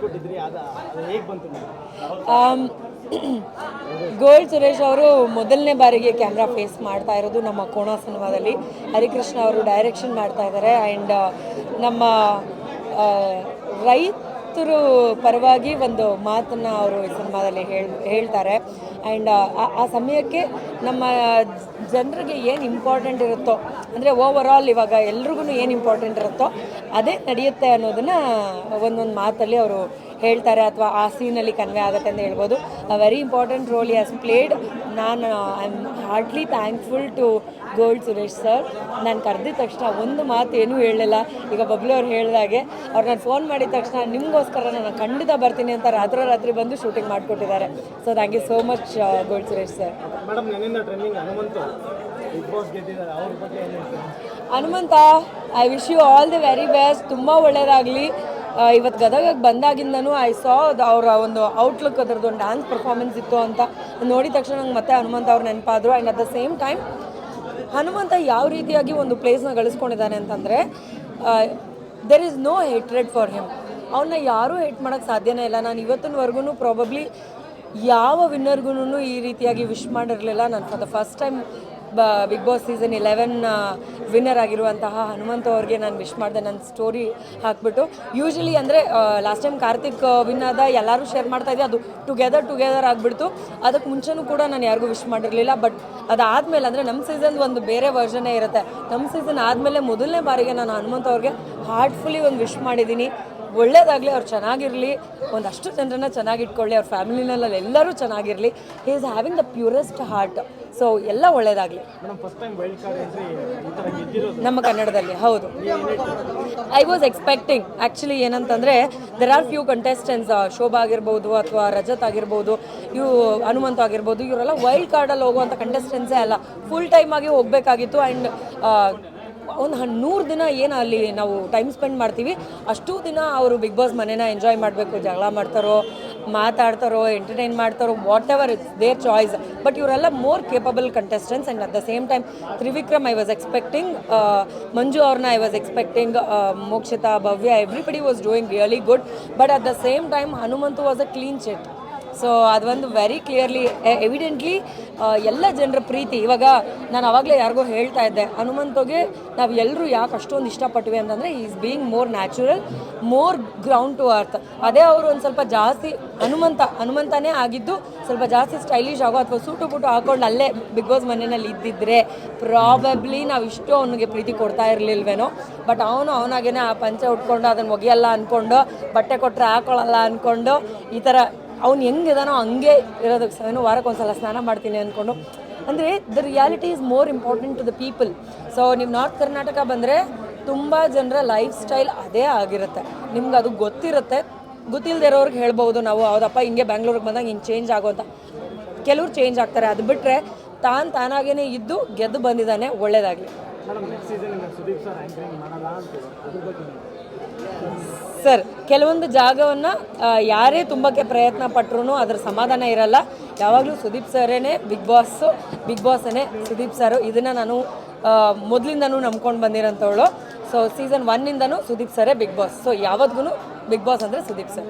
ಕಳಿಸ್ಕೊಟ್ಟಿದ್ರಿ, ಅದು ಹೇಗೆ ಬಂತು ನಿಮಗೆ? ಗೋಲ್ಡ್ ಸುರೇಶ್ ಅವರು ಮೊದಲನೇ ಬಾರಿಗೆ ಕ್ಯಾಮ್ರಾ ಫೇಸ್ ಮಾಡ್ತಾ ಇರೋದು ನಮ್ಮ ಕೋಣ ಸಿನಿಮಾದಲ್ಲಿ. ಹರಿಕೃಷ್ಣ ಅವರು ಡೈರೆಕ್ಷನ್ ಮಾಡ್ತಾ ಇದ್ದಾರೆ. ಆ್ಯಂಡ್ ನಮ್ಮ ರೈತರು ಪರವಾಗಿ ಒಂದು ಮಾತನ್ನು ಅವರು ಈ ಸಿನಿಮಾದಲ್ಲಿ ಹೇಳ್ತಾರೆ. ಆ್ಯಂಡ್ ಆ ಸಮಯಕ್ಕೆ ನಮ್ಮ ಜನರಿಗೆ ಏನು ಇಂಪಾರ್ಟೆಂಟ್ ಇರುತ್ತೋ, ಅಂದರೆ ಓವರ್ ಆಲ್ ಇವಾಗ ಎಲ್ರಿಗೂ ಏನು ಇಂಪಾರ್ಟೆಂಟ್ ಇರುತ್ತೋ ಅದೇ ನಡೆಯುತ್ತೆ ಅನ್ನೋದನ್ನು ಒಂದೊಂದು ಮಾತಲ್ಲಿ ಅವರು ಹೇಳ್ತಾರೆ, ಅಥವಾ ಆ ಸೀನಲ್ಲಿ ಕನ್ವೆ ಆಗುತ್ತೆ ಅಂತ ಹೇಳ್ಬೋದು. A very important role he has played. ನಾನು I am heartly thankful to gold Suresh sir. ನಾನು ಕರೆದಿದ ತಕ್ಷಣ ಒಂದು ಮಾತು ಏನೂ ಹೇಳಲಿಲ್ಲ. ಈಗ ಬಬ್ಲು ಅವ್ರು ಹೇಳಿದಾಗೆ ಅವ್ರು ನಾನು ಫೋನ್ ಮಾಡಿದ ತಕ್ಷಣ ನಿಮಗೋಸ್ಕರ ನಾನು ಖಂಡಿತ ಬರ್ತೀನಿ ಅಂತ ರಾತ್ರಿ ಬಂದು ಶೂಟಿಂಗ್ ಮಾಡಿಕೊಟ್ಟಿದ್ದಾರೆ. So thank you so much gold Suresh sir. Madam, ನನ್ನಿಂದ ಟ್ರೆಂಡಿಂಗ್ ಹನುಮಂತ ಬಿಗ್ ಬಾಸ್ ಗೆದ್ದಿದ್ದಾರೆ, ಅವ್ರ ಬಗ್ಗೆ ಏನು ಹೇಳ್ತೀರಾ? Hanumantha, I wish you all the very best. ತುಂಬ ಒಳ್ಳೆಯದಾಗಲಿ. ಇವತ್ತು ಗದಗಕ್ಕೆ ಬಂದಾಗಿಂದನೂ ಐ ಸಾ ಅವರ ಒಂದು ಔಟ್ಲುಕ್, ಅದರದ್ದು ಒಂದು ಡ್ಯಾನ್ಸ್ ಪರ್ಫಾರ್ಮೆನ್ಸ್ ಇತ್ತು ಅಂತ ನೋಡಿದ ತಕ್ಷಣ ನಂಗೆ ಮತ್ತೆ ಹನುಮಂತ ಅವ್ರು ನೆನಪಾದರು. And at the same time Hanumantha ಯಾವ ರೀತಿಯಾಗಿ ಒಂದು ಪ್ಲೇಸ್ನ ಗಳಿಸ್ಕೊಂಡಿದ್ದಾನೆ ಅಂತಂದರೆ, there is no hatred for him. ಅವನ್ನ ಯಾರೂ ಹೇಟ್ ಮಾಡೋಕ್ಕೆ ಸಾಧ್ಯನೇ ಇಲ್ಲ. ನಾನು ಇವತ್ತಿನವರೆಗೂ ಪ್ರಾಬಬ್ಲಿ ಯಾವ ವಿನ್ನರ್ಗೂ ಈ ರೀತಿಯಾಗಿ ವಿಶ್ ಮಾಡಿರಲಿಲ್ಲ. ನಾನು for the first time Bigg Boss season 11 winner ಆಗಿರುವಂತಹ ಹನುಮಂತ ಅವ್ರಿಗೆ ನಾನು ವಿಶ್ ಮಾಡಿದೆ, ನನ್ನ ಸ್ಟೋರಿ ಹಾಕ್ಬಿಟ್ಟು. ಯೂಶ್ವಲಿ ಅಂದರೆ ಲಾಸ್ಟ್ ಟೈಮ್ ಕಾರ್ತಿಕ್ ವಿನ್ ಆದ ಎಲ್ಲರೂ ಶೇರ್ ಮಾಡ್ತಾಯಿದ್ದೆ, ಅದು ಟುಗೆದರ್ ಆಗಿಬಿಡ್ತು. ಅದಕ್ಕೆ ಮುಂಚೆನೂ ಕೂಡ ನಾನು ಯಾರಿಗೂ ವಿಶ್ ಮಾಡಿರಲಿಲ್ಲ. ಬಟ್ ಅದಾದಮೇಲೆ ಅಂದರೆ ನಮ್ಮ ಸೀಸನ್ ಒಂದು ಬೇರೆ ವರ್ಷನೇ ಇರುತ್ತೆ. ನಮ್ಮ ಸೀಸನ್ ಆದಮೇಲೆ ಮೊದಲನೇ ಬಾರಿಗೆ ನಾನು ಹನುಮಂತ ಅವ್ರಿಗೆ ಹಾರ್ಟ್ಫುಲಿ ಒಂದು ವಿಶ್ ಮಾಡಿದ್ದೀನಿ. ಒಳ್ಳೇದಾಗಲಿ, ಅವ್ರು ಚೆನ್ನಾಗಿರಲಿ, ಒಂದಷ್ಟು ಜನರನ್ನ ಚೆನ್ನಾಗಿಟ್ಕೊಳ್ಳಿ, ಅವ್ರ ಫ್ಯಾಮಿಲಿನಲ್ಲಿ ಎಲ್ಲರೂ ಚೆನ್ನಾಗಿರಲಿ. He is having the purest heart. So ಎಲ್ಲ ಒಳ್ಳೇದಾಗಲಿ. ನಮ್ಮ ಕನ್ನಡದಲ್ಲಿ ಹೌದು. ಐ ವಾಸ್ ಎಕ್ಸ್ಪೆಕ್ಟಿಂಗ್ ಆ್ಯಕ್ಚುಲಿ ಏನಂತಂದರೆ, there are few contestants, Shobha ಆಗಿರ್ಬೋದು ಅಥವಾ ರಜತ್ ಆಗಿರ್ಬೋದು, ಹನುಮಂತ ಆಗಿರ್ಬೋದು, ಇವರೆಲ್ಲ ವೈಲ್ಡ್ ಕಾರ್ಡಲ್ಲಿ ಹೋಗುವಂಥ ಕಂಟೆಸ್ಟೆಂಟ್ಸೇ ಅಲ್ಲ, ಫುಲ್ ಟೈಮ್ ಆಗಿ ಹೋಗಬೇಕಾಗಿತ್ತು. ಆ್ಯಂಡ್ ಒಂದು 100 ದಿನ ಏನು ಅಲ್ಲಿ ನಾವು ಟೈಮ್ ಸ್ಪೆಂಡ್ ಮಾಡ್ತೀವಿ, ಅಷ್ಟೂ ದಿನ ಅವರು ಬಿಗ್ ಬಾಸ್ ಮನೇನ ಎಂಜಾಯ್ ಮಾಡಬೇಕು. ಜಗಳ ಮಾಡ್ತಾರೋ, ಮಾತಾಡ್ತಾರೋ, ಎಂಟರ್ಟೈನ್ ಮಾಡ್ತಾರೋ, whatever it's their choice. But ಇವರೆಲ್ಲ more capable contestants. And at the same time Trivikram I was expecting, Manju ಅವ್ರನ್ನ I was expecting, Mokshitha, Bhavya, everybody was doing really good. But at the same time Hanumanthu was a clean chit. So ಅದೊಂದು very clearly evidently ಎಲ್ಲ ಜನರ ಪ್ರೀತಿ. ಇವಾಗ ನಾನು ಆವಾಗಲೇ ಯಾರಿಗೋ ಹೇಳ್ತಾ ಇದ್ದೆ, ಹನುಮಂತಗೆ ನಾವು ಎಲ್ಲರೂ ಯಾಕೆ ಅಷ್ಟೊಂದು ಇಷ್ಟಪಟ್ವಿ ಅಂತಂದರೆ, is being more natural, more ground to earth. ಅದೇ ಅವರು ಒಂದು ಸ್ವಲ್ಪ ಜಾಸ್ತಿ ಹನುಮಂತನೇ ಆಗಿದ್ದು ಸ್ವಲ್ಪ ಜಾಸ್ತಿ ಸ್ಟೈಲಿಶ್ ಆಗೋ ಅಥವಾ ಸೂಟು ಬೂಟು ಹಾಕೊಂಡು ಅಲ್ಲೇ ಬಿಗ್ ಬಾಸ್ ಮನೆಯಲ್ಲಿ ಇದ್ದಿದ್ರೆ ಪ್ರಾಬಬ್ಲಿ ನಾವು ಇಷ್ಟು ಅವನಿಗೆ ಪ್ರೀತಿ ಕೊಡ್ತಾ ಇರಲಿಲ್ವೇನೋ. ಬಟ್ ಅವನಾಗೇನೆ ಆ ಪಂಚೆ ಉಟ್ಕೊಂಡು ಅದನ್ನು ಒಗೆಯಲ್ಲ ಅಂದ್ಕೊಂಡು, ಬಟ್ಟೆ ಕೊಟ್ಟರೆ ಹಾಕೊಳ್ಳಲ್ಲ ಅಂದ್ಕೊಂಡು, ಈ ಥರ ಅವ್ನು ಹೆಂಗಿದಾನೋ ಹಂಗೆ ಇರೋದಕ್ಕೆ ವಾರಕ್ಕೆ ಒಂದ್ಸಲ ಸ್ನಾನ ಮಾಡ್ತೀನಿ ಅಂದ್ಕೊಂಡು. ಅಂದರೆ the reality is more important to the people. So ನೀವು ನಾರ್ತ್ ಕರ್ನಾಟಕ ಬಂದರೆ ತುಂಬ ಜನರ ಲೈಫ್ ಸ್ಟೈಲ್ ಅದೇ ಆಗಿರುತ್ತೆ. ನಿಮ್ಗೆ ಅದು ಗೊತ್ತಿರುತ್ತೆ, ಗೊತ್ತಿಲ್ಲದೆ ಇರೋರ್ಗೆ ಹೇಳ್ಬೋದು ನಾವು, ಹೌದಪ್ಪ ಹಿಂಗೆ ಬ್ಯಾಂಗ್ಳೂರಿಗೆ ಬಂದಾಗ ಹಿಂಗೆ ಚೇಂಜ್ ಆಗೋ ಅಂತ. ಕೆಲವ್ರು ಚೇಂಜ್ ಆಗ್ತಾರೆ, ಅದು ಬಿಟ್ಟರೆ ತಾನಾಗೇ ಇದ್ದು ಗೆದ್ದು ಬಂದಿದ್ದಾನೆ. ಒಳ್ಳೆಯದಾಗಲಿ. ಸರ್, ಕೆಲವೊಂದು ಜಾಗವನ್ನು ಯಾರೇ ತುಂಬಕ್ಕೆ ಪ್ರಯತ್ನ ಪಟ್ಟರು ಅದರ ಸಮಾಧಾನ ಇರಲ್ಲ. ಯಾವಾಗಲೂ ಸುದೀಪ್ ಸರೇನೆ ಬಿಗ್ ಬಾಸನೇ ಸುದೀಪ್ ಸರು. ಇದನ್ನು ನಾನು ಮೊದಲಿಂದನೂ ನಂಬ್ಕೊಂಡು ಬಂದಿರೋಂಥವಳು. ಸೊ ಸೀಸನ್ 1ಇಂದನೂ ಸುದೀಪ್ ಸರೇ ಬಿಗ್ ಬಾಸ್. ಸೊ ಯಾವತ್ತಿಗೂ ಬಿಗ್ ಬಾಸ್ ಅಂದರೆ ಸುದೀಪ್ ಸರ್.